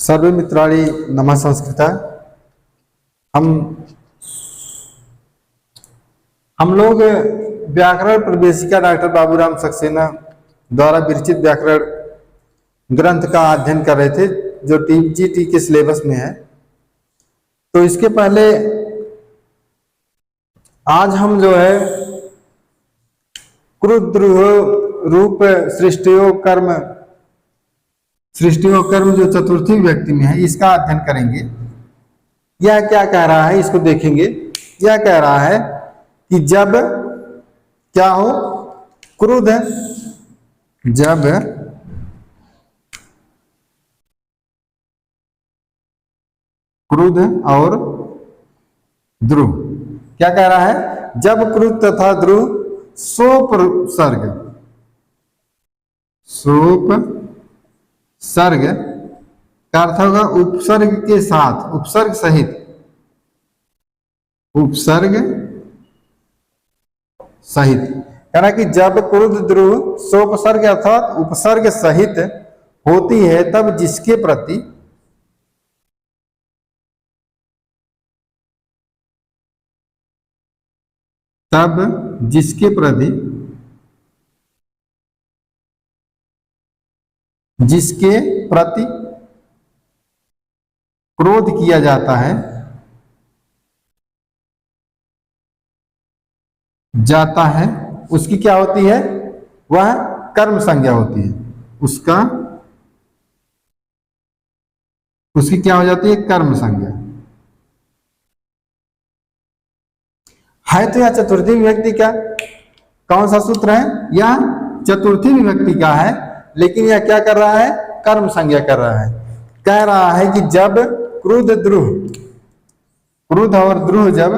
सर्वे मित्राणि नमः संस्कृता। हम हम लोग व्याकरण प्रवेशिका डॉक्टर बाबूराम सक्सेना द्वारा विरचित व्याकरण ग्रंथ का अध्ययन कर रहे थे, जो टीजीटी के सिलेबस में है। तो इसके पहले आज हम जो है क्रुद्रुह रूप सृष्टियो कर्म जो चतुर्थी व्यक्ति में है, इसका अध्ययन करेंगे। यह क्या कह रहा है इसको देखेंगे। यह कह रहा है कि जब क्या हो, क्रुद्ध, जब क्रुद्ध और ध्रुव, क्या कह रहा है, जब क्रुद्ध तथा ध्रुव सोपसर्ग का अर्थ होगा उपसर्ग के साथ, उपसर्ग सहित कह रहा कि जब क्रुद्ध ध्रुव सोपसर्ग अर्थात उपसर्ग सहित होती है, तब जिसके प्रति क्रोध किया जाता है, उसकी क्या होती है, वह कर्म संज्ञा होती है। उसकी क्या हो जाती है, कर्म संज्ञा है। तो यह चतुर्थी विभक्ति का कौन सा सूत्र है, यह चतुर्थी विभक्ति का है, लेकिन यह क्या कर रहा है, कर्म संज्ञा कर रहा है। कह रहा है कि जब क्रुद्ध और ध्रुव जब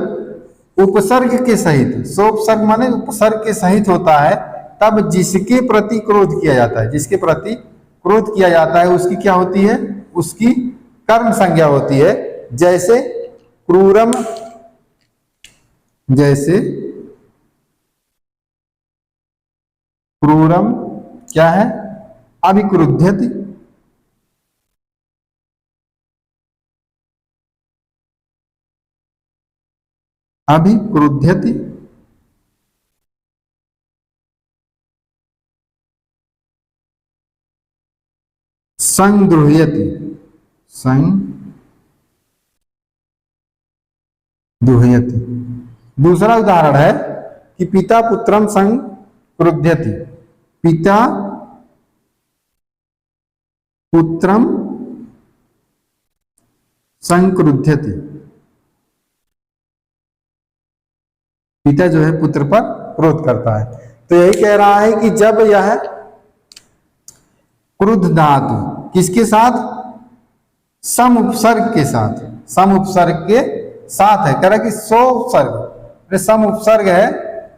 उपसर्ग के सहित, सोपसर्ग माने उपसर्ग के सहित होता है, तब जिसके प्रति क्रोध किया जाता है, उसकी क्या होती है, उसकी कर्म संज्ञा होती है। जैसे क्रूरम, क्या है, अभिक्रुध्यति, संद्रुह्यति, दूसरा उदाहरण है कि पिता पुत्रम संक्रुध्यति, पिता पुत्रम संक्रुध्यति, पिता जो है पुत्र पर क्रोध करता है। तो यही कह रहा है कि जब यह क्रुद्ध धातु किसके साथ, सम उपसर्ग के साथ है, कह रहा कि सोपसर्ग, सम उपसर्ग है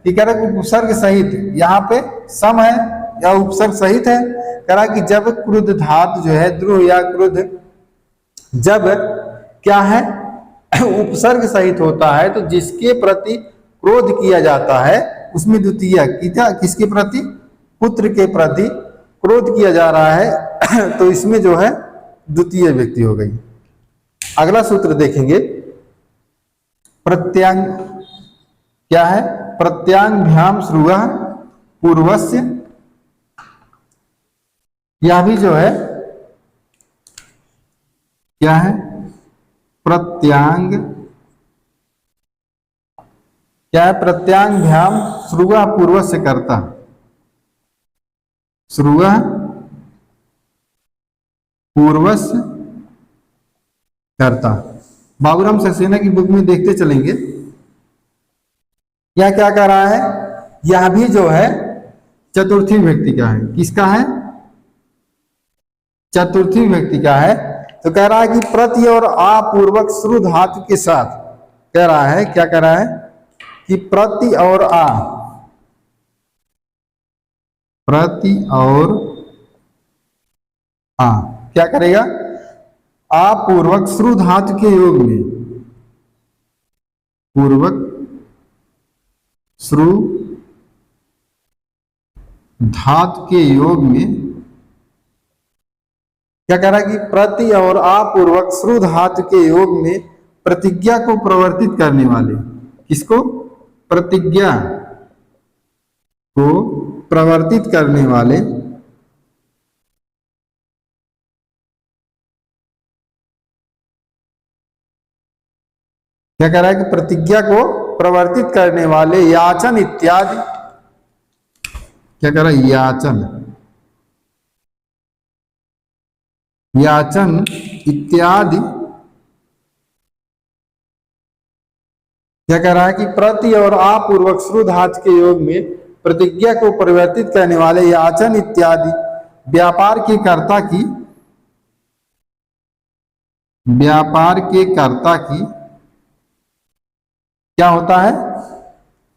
कि कह रहा कि उपसर्ग सहित, यहाँ पे सम है या उपसर्ग सहित है। कह रहा कि जब क्रुद्ध धातु जो है, ध्रुव या क्रुद्ध, जब क्या है उपसर्ग सहित होता है, तो जिसके प्रति क्रोध किया जाता है, उसमें द्वितीय किसके प्रति, पुत्र के प्रति क्रोध किया जा रहा है, तो इसमें जो है द्वितीय व्यक्ति हो गई। अगला सूत्र देखेंगे, प्रत्यांग, क्या है, प्रत्यांभ्याम श्रुवः पूर्वस्य, यह भी जो है क्या है, प्रत्यांग, क्या है, प्रत्यांभ्याम श्रुवः पूर्वस्य कर्ता, श्रुवः पूर्वस्य कर्ता। बाबूराम सक्सेना की बुक में देखते चलेंगे। यह क्या कह रहा है, यह भी जो है चतुर्थी व्यक्ति का है, किसका है, चतुर्थी व्यक्ति का है। तो कह रहा है कि प्रति और आपूर्वक श्रु धातु के साथ, कह रहा है, क्या कह रहा है कि प्रति और आ क्या करेगा, आपूर्वक श्रु धातु के योग में, पूर्वक श्रु धातु के योग में क्या कह रहा है कि प्रति और आपूर्वक श्रु धातु के योग में प्रतिज्ञा को प्रवर्तित करने वाले, किसको? प्रतिज्ञा को प्रवर्तित करने वाले क्या कह रहा है कि प्रतिज्ञा को प्रवर्तित करने वाले याचन इत्यादि, क्या कह रहा है? याचन इत्यादि क्या कह रहा है कि प्रति और आपूर्वक श्रु धातु के योग में प्रतिज्ञा को परिवर्तित करने वाले याचन इत्यादि व्यापार के कर्ता की क्या होता है?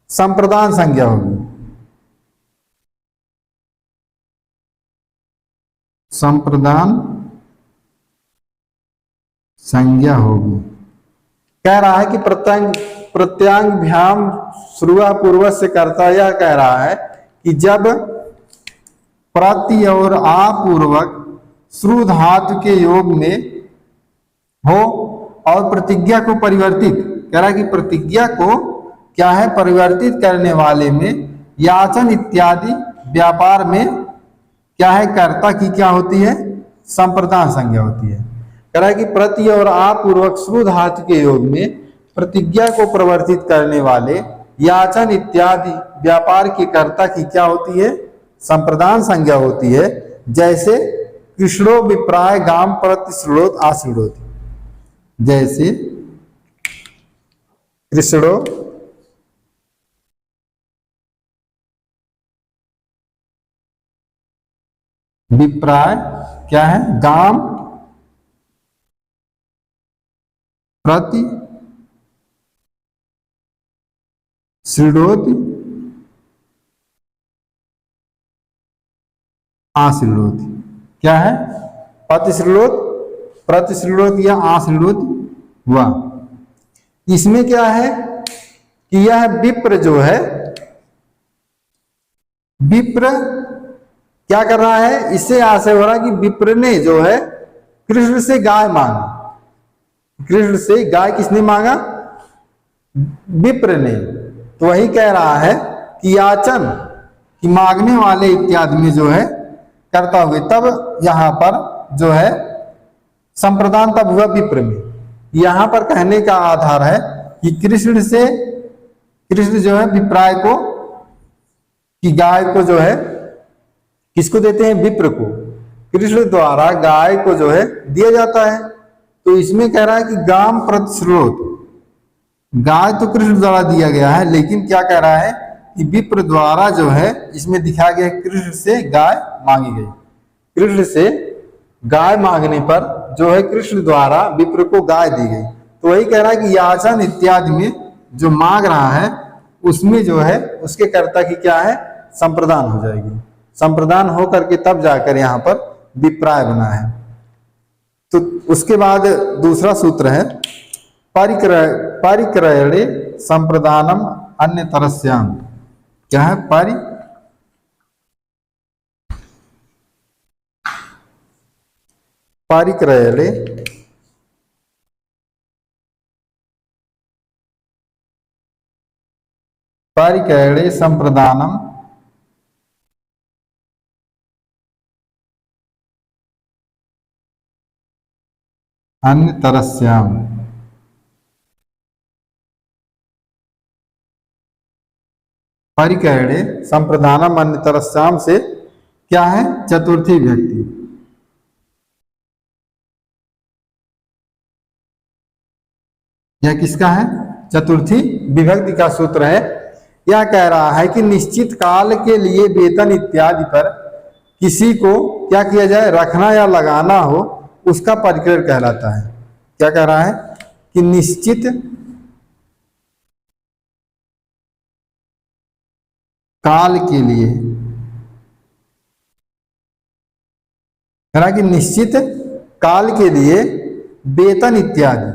संप्रदान संज्ञा होगी। संप्रदान संज्ञा होगी। कह रहा है कि प्रत्यांगभ्याम श्रुआ पूर्व से करता, यह कह रहा है कि जब प्रति और आपूर्वक श्रु धातु के योग में हो और प्रतिज्ञा को परिवर्तित, कह रहा है कि प्रतिज्ञा को क्या है? परिवर्तित करने वाले में याचन इत्यादि व्यापार में क्या है? कर्ता की क्या होती है? संप्रदान संज्ञा होती है। कह रहा है कि प्रति और आपूर्वक श्रु धातु के योग में प्रतिज्ञा को प्रवर्तित करने वाले याचन इत्यादि व्यापार के कर्ता की क्या होती है? संप्रदान संज्ञा होती है। जैसे कृष्णो विप्राय गाम प्रतिश्रुणोत आश्रुणोति, जैसे कृष्णो विप्राय क्या है? गाम प्रति श्रुणोति आश्रुणोति, क्या है? प्रतिश्रुणोत या आश्रुणोत हुआ। इसमें क्या है कि यह विप्र जो है, विप्र क्या कर रहा है? इससे आशय हो रहा है कि विप्र ने जो है कृष्ण से गाय मांगी। कृष्ण से गाय किसने मांगा? विप्र ने। तो वही कह रहा है कि याचन कि मांगने वाले इत्यादि में जो है करता हुए, तब यहां पर जो है संप्रदान तब हुआ विप्र में। यहां पर कहने का आधार है कि कृष्ण जो है विप्राय को, कि गाय को जो है किसको देते हैं? विप्र को। कृष्ण द्वारा गाय को जो है दिया जाता है। तो इसमें कह रहा है कि गाम प्रतिश्रुणोत, गाय तो कृष्ण द्वारा दिया गया है, लेकिन क्या कह रहा है कि विप्र द्वारा जो है इसमें दिखाया गया कृष्ण से गाय मांगी गई। कृष्ण से गाय मांगने पर जो है कृष्ण द्वारा विप्र को गाय दी गई। तो वही कह रहा है कि याचन इत्यादि में जो मांग रहा है उसमें जो है उसके कर्ता की क्या है? संप्रदान हो जाएगी। संप्रदान हो करके तब जाकर यहाँ पर विप्राय बना है। तो उसके बाद दूसरा सूत्र है परिक्रयणे संप्रदानम अन्य तरस्याम, क्या है? परिक्रयणे संप्रदानम अन्य तरस्याम, परिक्रयणे संप्रदानम अन्य तरस्याम से क्या है? चतुर्थी व्यक्ति। यह किसका है? चतुर्थी विभक्ति का सूत्र है। यह कह रहा है कि निश्चित काल के लिए वेतन इत्यादि पर किसी को क्या किया जाए? रखना या लगाना हो, उसका परिक्रय कहलाता है। क्या कह रहा है कि निश्चित काल के लिए, कह रहा है कि निश्चित काल के लिए वेतन इत्यादि,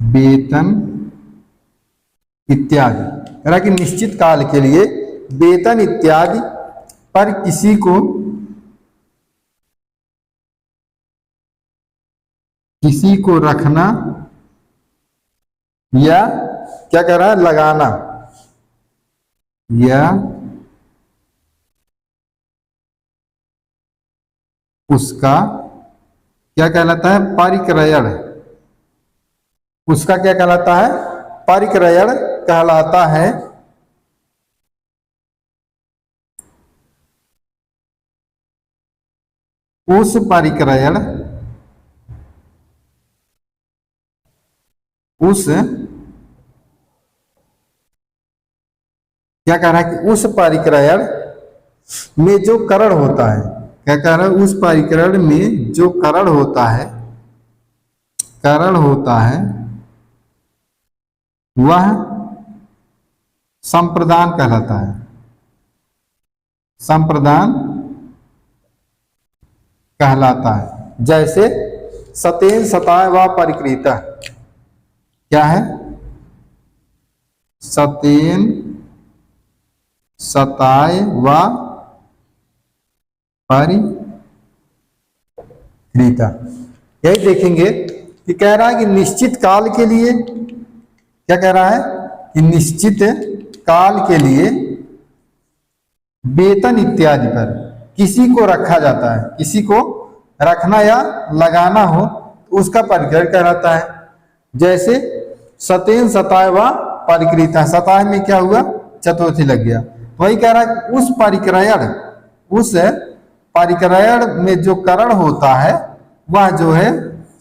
वेतन इत्यादि, कह रहा है कि निश्चित काल के लिए वेतन इत्यादि पर किसी को रखना या क्या कह रहा है, लगाना, या उसका क्या कहलाता है, परिक्रयण। उसका क्या कहलाता है, परिक्रयण कहलाता है। उस परिक्रयण, उस क्या कह रहा है कि उस परिक्रयण में जो करण होता है, क्या कह रहा है, उस परिक्रयण में जो करण होता है, करण होता है, वह संप्रदान कहलाता है। संप्रदान कहलाता है। जैसे सतेन सताय व परिकृता, क्या है, सतेन सताय व परिकृता। यही देखेंगे कि कह रहा है कि निश्चित काल के लिए, क्या कह रहा है कि निश्चित काल के लिए वेतन इत्यादि पर किसी को रखा जाता है, किसी को रखना या लगाना हो तो उसका परिक्रयण कहलाता है। जैसे सतेन सताय व परिकृता, सताय में क्या हुआ, चतुर्थी लग गया। वही कह रहा है कि उस परिक्रयण में जो करण होता है वह जो है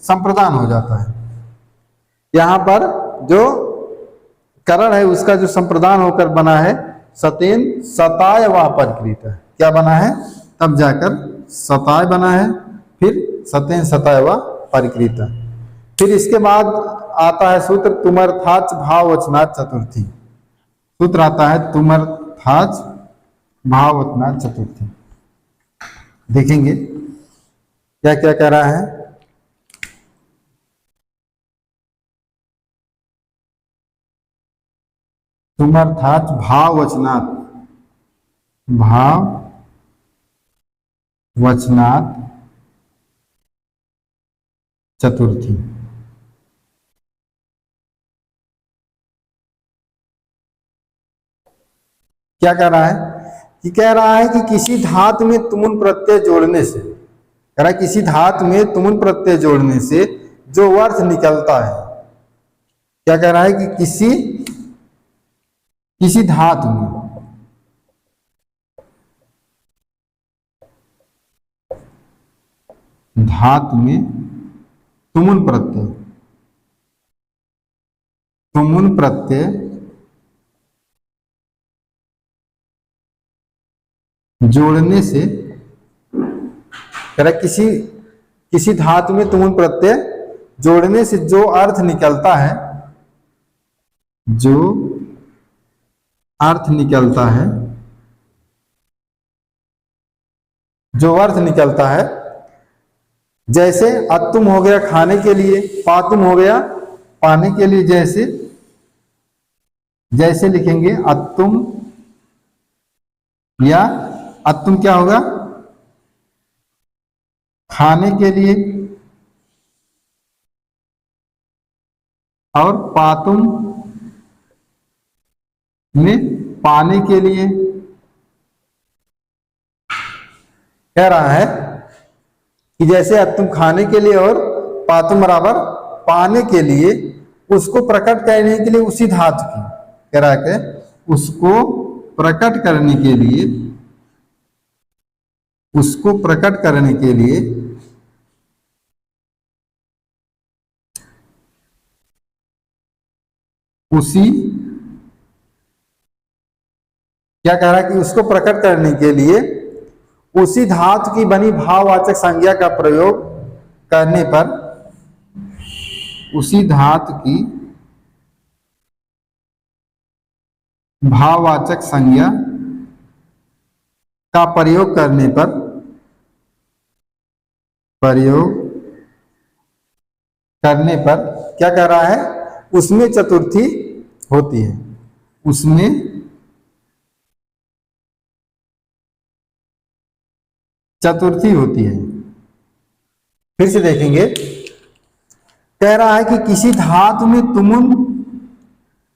संप्रदान हो जाता है। यहाँ पर जो करण है उसका जो संप्रदान होकर बना है सतेन सताय व परिकृता, क्या बना है, तब जाकर सताय बना है, फिर सतेन सताय व परिकृता। फिर इसके बाद आता है सूत्र तुमर्थाच भाववचनात् चतुर्थी। सूत्र आता है तुमर्थाच भाववचनात् चतुर्थी। देखेंगे क्या क्या कह रहा है। तुमर्थाच भाववचनात्, भाववचनात् चतुर्थी। क्या कह रहा है कि कह रहा है कि किसी धातु में तुमुन प्रत्यय जोड़ने से, कह रहा है किसी धातु में तुमुन प्रत्यय जोड़ने से जो अर्थ निकलता है, क्या कह रहा है कि किसी धातु में तुमुन प्रत्यय जोड़ने से, कह रहा किसी धातु में तुमुन प्रत्यय जोड़ने से जो अर्थ निकलता है, जो अर्थ निकलता है, जो अर्थ निकलता है, जैसे अत्तुम हो गया खाने के लिए, पातुम हो गया पाने के लिए। जैसे लिखेंगे अत्तुम, या अत्तुम क्या होगा, खाने के लिए, और पातुम में पाने के लिए। कह रहा है कि जैसे अत्तुम खाने के लिए और पातुम बराबर पाने के लिए, उसको प्रकट करने के लिए उसी धातु की, कह रहा है उसको प्रकट करने के लिए, उसको प्रकट करने के लिए उसी, क्या कह रहा है कि उसको प्रकट करने के लिए उसी धातु की बनी भाववाचक संज्ञा का प्रयोग करने पर, उसी धातु की भाववाचक संज्ञा का प्रयोग करने पर, क्या कह रहा है, उसमें चतुर्थी होती है, उसमें चतुर्थी होती है। फिर से देखेंगे, कह रहा है कि किसी धातु में तुमुन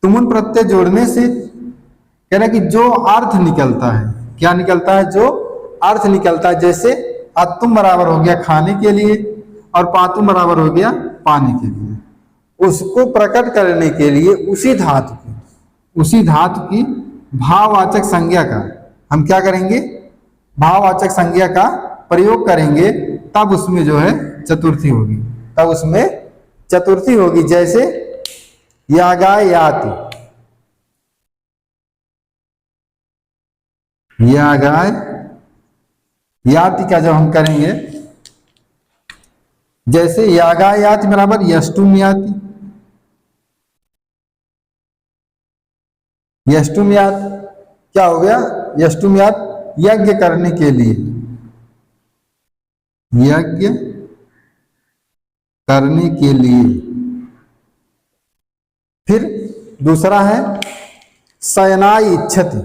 तुमुन प्रत्यय जोड़ने से कह रहा है कि जो अर्थ निकलता है, क्या निकलता है, जो अर्थ निकलता है, जैसे अतुम बराबर हो गया खाने के लिए और पातुम बराबर हो गया पानी के लिए, उसको प्रकट करने के लिए उसी धातु की भाववाचक संज्ञा का हम क्या करेंगे, भाववाचक संज्ञा का प्रयोग करेंगे, तब उसमें जो है चतुर्थी होगी, तब उसमें चतुर्थी होगी। जैसे यागायाति, यागाय याति का जब हम करेंगे, जैसे यागायाति बराबर यष्टुम याति, यष्टुम यात क्या हो गया, यष्टुम यात यज्ञ करने के लिए, यज्ञ करने के लिए। फिर दूसरा है शयनाय इच्छति,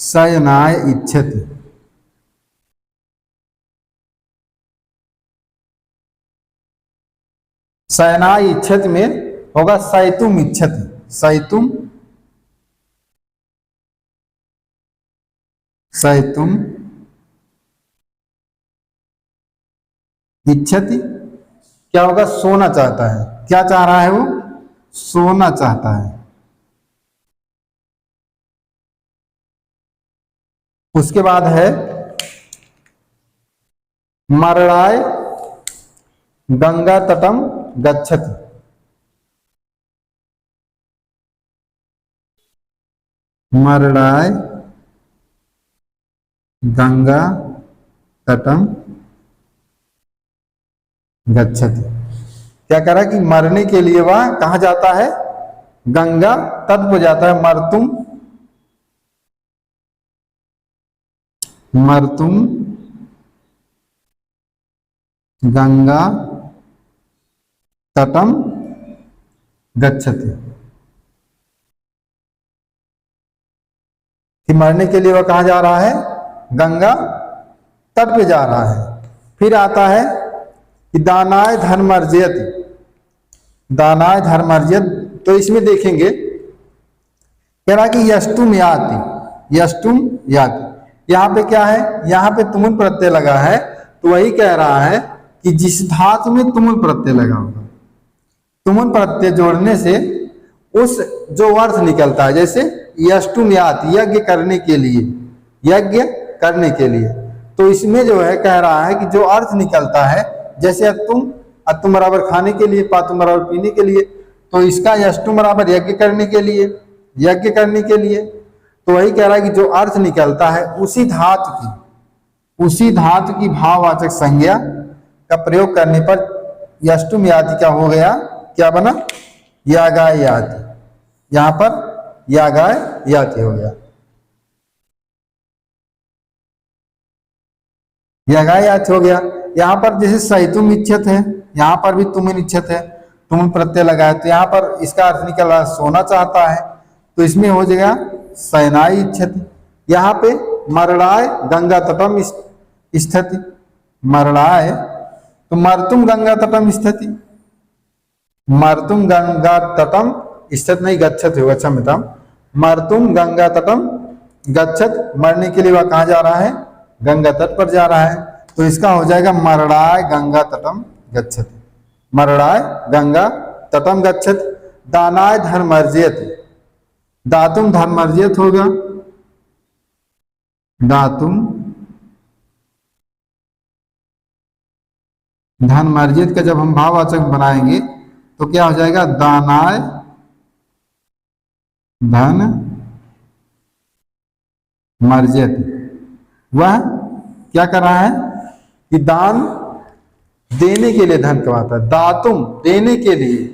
शयनाय इच्छति, शयनाय इच्छति में होगा शयतुम इच्छति, शयतुम शयतुम इच्छति क्या होगा, सोना चाहता है, क्या चाह रहा है वो, सोना चाहता है। उसके बाद है मरणाय गंगा तटम गच्छति, मरणाय गंगा तटम गच्छति, क्या कह रहा है कि मरने के लिए वह कहा जाता है, गंगा तट पर जाता है। मरतुम मरतुम गंगा तटम गच्छति, कि मरने के लिए वह कहा जा रहा है, गंगा तट पे जा रहा है। फिर आता है कि दानाय धर्मर्जयति, दानाय धर्मर्जयत, तो इसमें देखेंगे कह रहा कि यष्टुम याति, यष्टुम याति, यहाँ पे क्या है, यहाँ पे तुमुल प्रत्यय लगा है, तो वही कह रहा है कि जिस धातु में तुमुल प्रत्यय लगा होगा, तुमुल प्रत्यय जोड़ने से उस जो अर्थ निकलता है, जैसे यष्टुम याति यज्ञ करने के लिए, यज्ञ करने के लिए, तो इसमें जो है कह रहा है कि जो अर्थ निकलता है, जैसे अतुम बराबर खाने के लिए, पातुम बराबर पीने के लिए, तो इसका यष्टुम बराबर यज्ञ करने के लिए, यज्ञ करने के लिए, तो वही कह रहा है कि जो अर्थ निकलता है उसी धातु की भाववाचक संज्ञा का प्रयोग करने पर यष्टुम याति क्या हो गया, क्या बना, यागाय याति, यहां पर यागाय याति हो गया, यागाय याति हो गया। यहां पर जैसे शयतुम इच्छत है, यहां पर भी तुमुन इच्छत है, तुमुन प्रत्यय लगा है, तो यहां पर इसका अर्थ निकल रहा है सोना चाहता है, तो इसमें हो जाएगा शयनाय इच्छति। यहाँ पे मरणाय गंगा तटम स्थिति, मरणाय तो मरतुम गंगा तटम स्थिति, मरतुम गंगा तटम स्थित नहीं गच्छत होगा, अच्छा मिता, मरतुम गंगा तटम गच्छत, मरने के लिए वह कहाँ जा रहा है, गंगा तट पर जा रहा है, तो इसका हो जाएगा मरणाय गंगा तटम गच्छत, मरणाय गंगा तटम गच्छत। दानाय धर्मर्जयत, दातुम धर्मर्जयत होगा, दातुम धर्मर्जयत का जब हम भाववाचक बनाएंगे तो क्या हो जाएगा, दानाय धन मर्जयत, वह क्या कर रहा है कि दान देने के लिए धन कमाता है, दातुम देने के लिए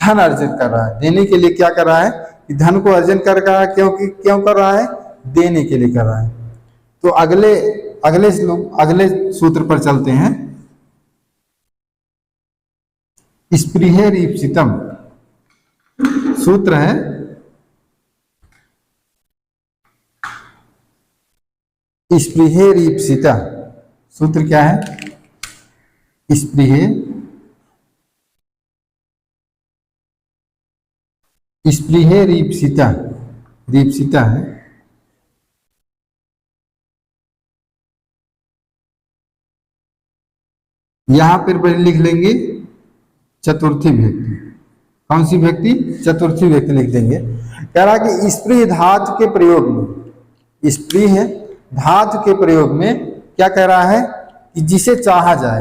धन अर्जित कर रहा है, देने के लिए क्या कर रहा है कि धन को अर्जन कर रहा है, क्यों कर रहा है, देने के लिए कर रहा है। तो अगले सूत्र पर चलते हैं, स्पृहेरीप्सितम सूत्र है, स्पृहेरीप्सिता, सूत्र क्या है? स्पृहे स्पृहे रीप्सिता, रीप्सिता है। यहां पर पहले लिख लेंगे चतुर्थी व्यक्ति। कौन सी व्यक्ति? चतुर्थी व्यक्ति लिख देंगे। कह रहा कि स्पृह धातु के प्रयोग में, स्पृह धातु के प्रयोग में क्या कह रहा है कि जिसे चाहा जाए,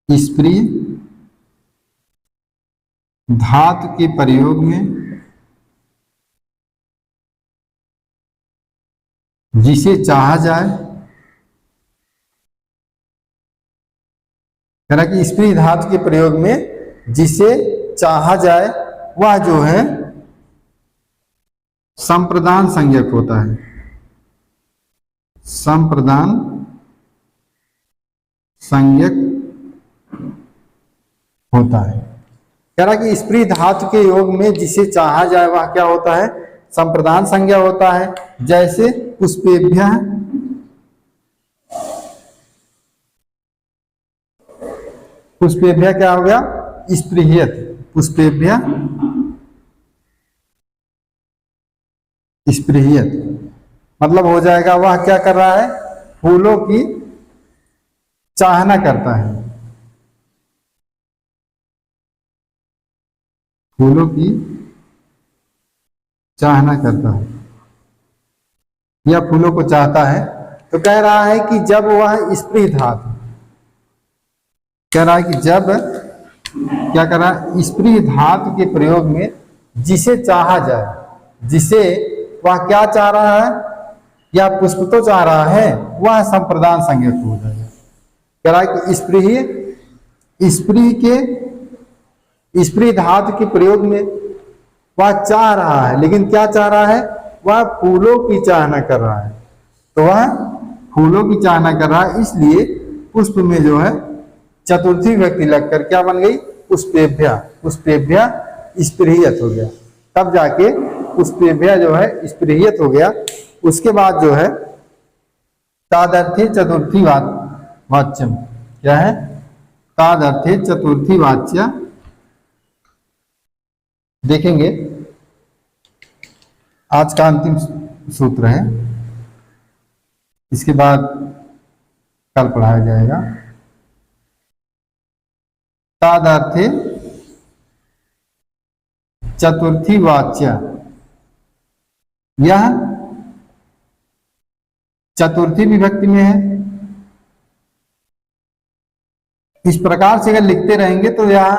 स्पृह धातु के प्रयोग में जिसे चाहा जाए, कह रहा कि स्पृह धातु के प्रयोग में जिसे चाहा जाए वह जो है संप्रदान संज्ञक होता है, संप्रदान संज्ञक होता है। कह रहा कि स्पृह धातु के योग में जिसे चाहा जाए वह क्या होता है? संप्रदान संज्ञा होता है। जैसे पुष्पेभ्यः, पुष्पेभ्यः क्या हो गया? स्पृह्यत, पुष्पेभ्यः स्पृह्यत मतलब हो जाएगा वह क्या कर रहा है? फूलों की चाहना करता है, फूलों की चाहना करता है या फूलों को चाहता है। तो कह रहा है कि जब वह स्पृह धातु, कह रहा है कि जब क्या कर रहा है? स्पृह धातु के प्रयोग में जिसे चाहा जाए, जिसे वह क्या चाह रहा है या पुष्प तो चाह रहा है, वह संप्रदान संज्ञक हो जाएगा। कह रहा है कि स्पृह के स्पृह धातु के प्रयोग में वह चाह रहा है, लेकिन क्या चाह रहा है? वह फूलों की चाहना कर रहा है। तो वह फूलों की चाहना कर रहा है, इसलिए पुष्प में जो है चतुर्थी व्यक्ति लगकर क्या बन गई? पुष्पेभ्यः, पुष्पेभ्यः स्पृह्यत हो गया। तब जाके पुष्पेभ्यः जो है स्पृह्यत हो गया। उसके बाद जो है तादर्थे चतुर्थी वाच्यम, क्या है? तादर्थे चतुर्थी वाच्य देखेंगे। आज का अंतिम सूत्र है, इसके बाद कल पढ़ाया जाएगा। तादर्थे चतुर्थी वाच्य, यह चतुर्थी विभक्ति में है। इस प्रकार से अगर लिखते रहेंगे तो यह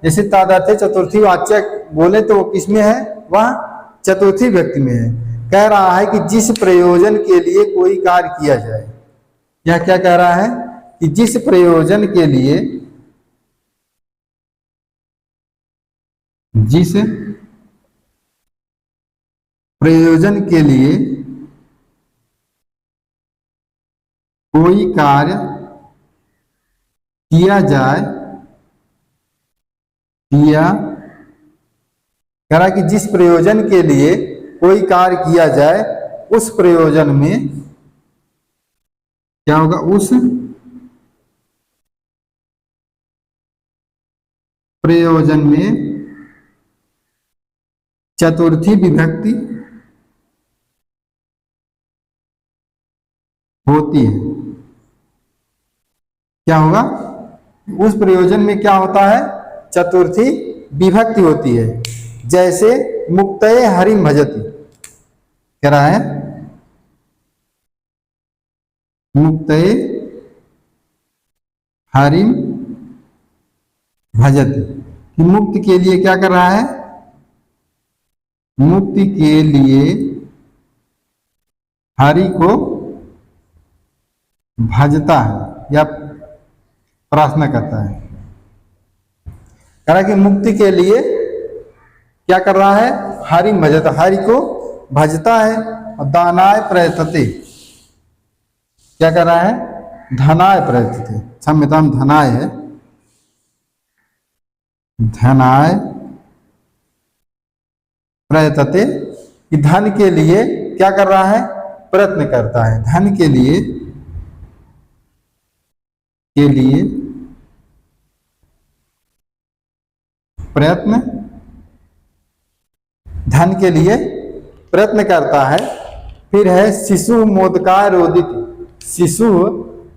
जैसे तादर्थे चतुर्थी वाच्य बोले तो किस में है? वह चतुर्थी व्यक्ति में है। कह रहा है कि जिस प्रयोजन के लिए कोई कार्य किया जाए, यह क्या कह रहा है कि जिस प्रयोजन के लिए, जिस प्रयोजन के लिए कोई कार्य किया जाए, किया, कह रहा कि जिस प्रयोजन के लिए कोई कार्य किया जाए उस प्रयोजन में क्या होगा? उस प्रयोजन में चतुर्थी विभक्ति होती है। क्या होगा? उस प्रयोजन में क्या होता है? चतुर्थी विभक्ति होती है। जैसे मुक्तये हरिम भजति, कह रहा है मुक्तये हरिम भजति, कि मुक्ति के लिए क्या कर रहा है? मुक्ति के लिए हरि को भजता है या प्रार्थना करता है। कह रहा है कि मुक्ति के लिए क्या कर रहा है? हरि भजता, हरि को भजता है। और दानाय प्रयतते, क्या कर रहा है? धनाय प्रयतते, क्षम्यताम धनाय है, धनाय प्रयतते, कि धन के लिए क्या कर रहा है? प्रयत्न करता है। धन के लिए प्रयत्न, धन के लिए प्रयत्न करता है। फिर है शिशु मोदकाय रोदित, शिशु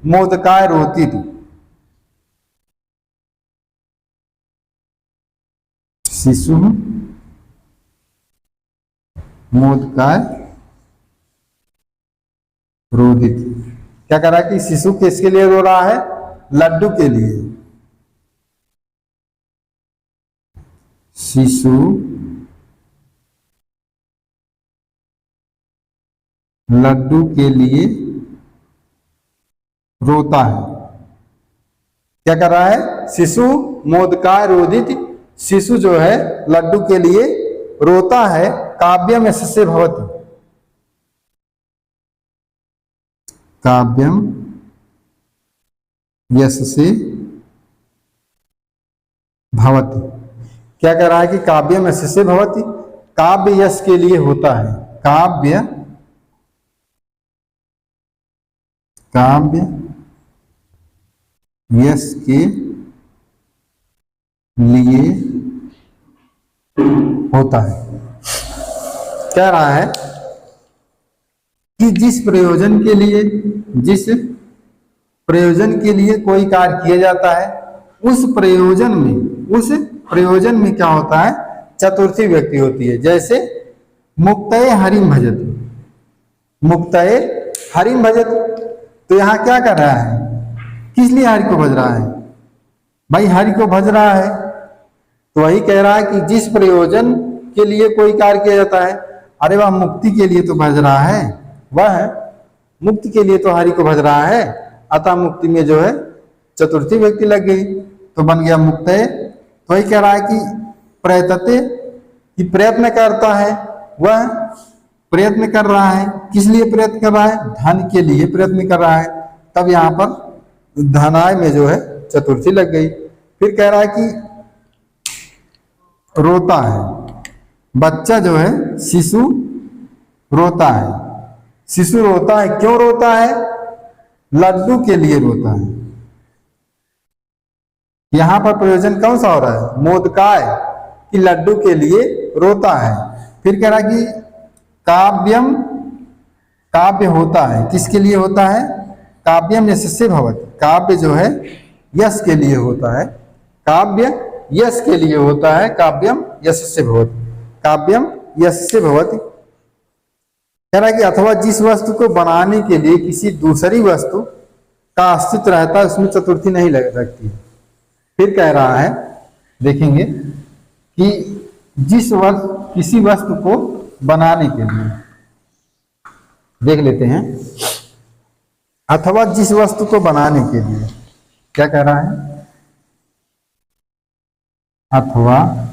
मोदकाय रोदित, शिशु मोदकाय रोदित। क्या कर रहा है कि शिशु किसके लिए रो रहा है? लड्डू के लिए। शिशु लड्डू के लिए रोता है। क्या कर रहा है? शिशु मोदकाय रोदित, शिशु जो है लड्डू के लिए रोता है। काव्यम यशस्से भवति, काव्यम यशस्से भवति। क्या कह रहा है कि काव्यम यशस्से भवति, काव्य यश के लिए होता है। काव्य यश के लिए होता है। कह रहा है कि जिस प्रयोजन के लिए कोई कार्य किया जाता है, उस प्रयोजन में क्या होता है? चतुर्थी व्यक्ति होती है। जैसे मुक्तये हरिम भजति, मुक्तये हरिम भजति। तो यहां क्या कर रहा है? किस लिए हरि को भज रहा है? भाई हरि को भज रहा है। तो वही कह रहा है कि जिस प्रयोजन के लिए कोई कार्य किया जाता है, अरे वह मुक्ति के लिए तो भज रहा है, वह मुक्ति के लिए तो हरि को भज रहा है। अतः मुक्ति में जो है चतुर्थी व्यक्ति लग गई, तो बन गया मुक्तये। तो वही कह रहा है कि प्रयतते, कि प्रयत्न करता है, वह प्रयत्न कर रहा है। किस लिए प्रयत्न कर रहा है? धन के लिए प्रयत्न कर रहा है। तब यहां पर धनाय में जो है चतुर्थी लग गई। फिर कह रहा है कि रोता है, बच्चा जो है शिशु रोता है। शिशु रोता है, क्यों रोता है? लड्डू के लिए रोता है। यहां पर प्रयोजन कौन सा हो रहा है? मोदकाय, कि लड्डू के लिए रोता है। फिर कह रहा है कि काव्यम, काव्य होता है, किसके लिए होता है? काव्यम यशस्से भवति, काव्य जो है यश के लिए होता है। काव्य यश के लिए होता है। काव्यम यशस्से भवति, काव्यम यशस्से भवति। कह रहा है कि अथवा जिस वस्तु को बनाने के लिए किसी दूसरी वस्तु का अस्तित्व रहता है, उसमें चतुर्थी नहीं लग सकती। फिर कह रहा है, देखेंगे कि किसी वस्तु को बनाने के लिए, देख लेते हैं। अथवा जिस वस्तु को बनाने के लिए, क्या कह रहा है? अथवा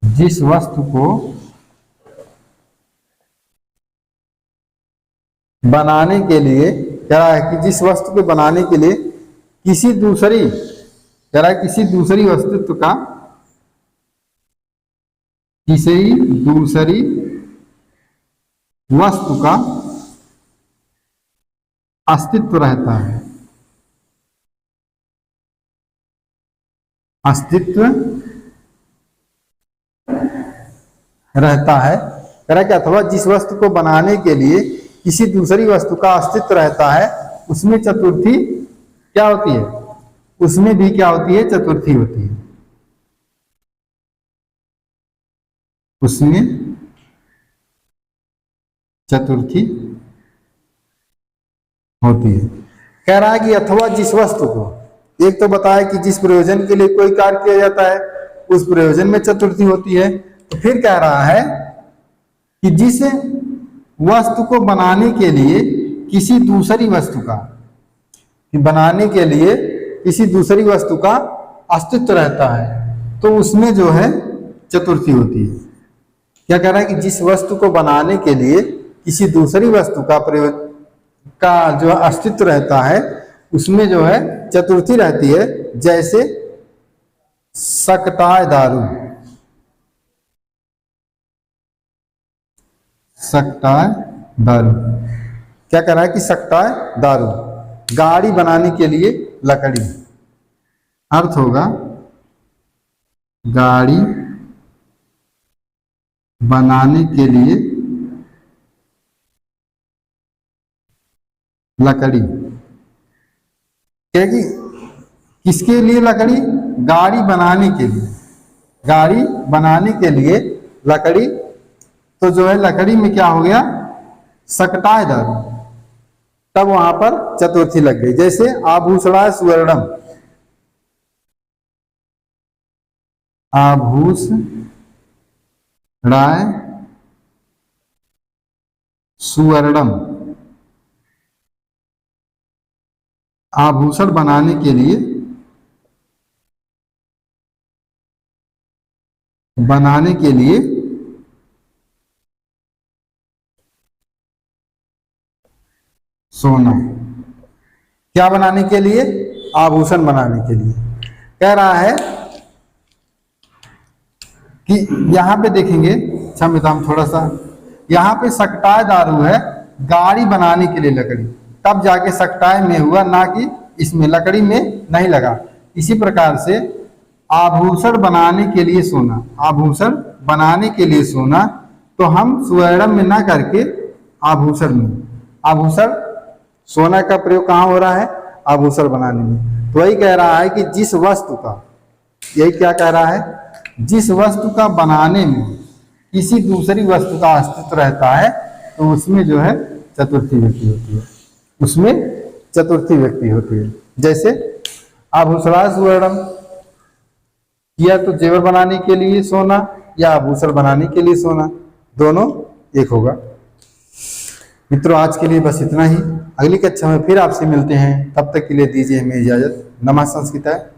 जिस वस्तु को बनाने के लिए, कह रहा है कि जिस वस्तु को बनाने के लिए किसी दूसरी, कह रहा है किसी दूसरी अस्तित्व का, किसी दूसरी वस्तु का अस्तित्व रहता है, अस्तित्व रहता है। कह रहा है कि अथवा जिस वस्तु को बनाने के लिए किसी दूसरी वस्तु का अस्तित्व रहता है, उसमें चतुर्थी क्या होती है? उसमें भी क्या होती है? चतुर्थी होती है। उसमें चतुर्थी होती है। कह रहा है कि अथवा जिस वस्तु को, एक तो बताया कि जिस प्रयोजन के लिए कोई कार्य किया जाता है, उस प्रयोजन में चतुर्थी होती है। तो फिर कह रहा है कि जिस वस्तु को बनाने के लिए किसी दूसरी वस्तु का, कि बनाने के लिए किसी दूसरी वस्तु का अस्तित्व रहता है, तो उसमें जो है चतुर्थी होती है। क्या कह रहा है कि जिस वस्तु को बनाने के लिए किसी दूसरी वस्तु का प्रयोग का जो अस्तित्व रहता है, उसमें जो है चतुर्थी रहती है। जैसे सकताय दारू, सकता है दारू। क्या कह रहा है कि सकता है दारू। गाड़ी बनाने के लिए लकड़ी, अर्थ होगा गाड़ी बनाने के लिए लकड़ी। क्या कि किसके लिए लकड़ी? गाड़ी बनाने के लिए, गाड़ी बनाने के लिए लकड़ी। तो जो है लकड़ी में क्या हो गया? सकता है दारू। तब वहां पर चतुर्थी लग गई। जैसे आभूषणाय सुवर्णम, आभूषणाय सुवर्णम, आभूषण बनाने के लिए, बनाने के लिए सोना। क्या बनाने के लिए? आभूषण बनाने के लिए। कह रहा है कि यहां पे देखेंगे, क्षमता हम थोड़ा सा, यहां पे सकटाय दारू है, गाड़ी बनाने के लिए लकड़ी, तब जाके सकटाय में हुआ, ना कि इसमें लकड़ी में नहीं लगा। इसी प्रकार से आभूषण बनाने के लिए सोना, आभूषण बनाने के लिए सोना, तो हम सुवर्णम में ना करके आभूषण में, आभूषण सोना का प्रयोग कहाँ हो रहा है? आभूषण बनाने में। तो वही कह रहा है कि जिस वस्तु का, यही क्या कह रहा है? जिस वस्तु का बनाने में किसी दूसरी वस्तु का अस्तित्व रहता है, तो उसमें जो है चतुर्थी व्यक्ति होती है, उसमें चतुर्थी व्यक्ति होती है। जैसे आभूषणा सुवर्णम किया तो जेवर बनाने के लिए सोना या आभूषण बनाने के लिए सोना, दोनों एक होगा। मित्रों, आज के लिए बस इतना ही। अगली कक्षा में फिर आपसे मिलते हैं, तब तक के लिए दीजिए हमें इजाजत। नमः संस्कृताय।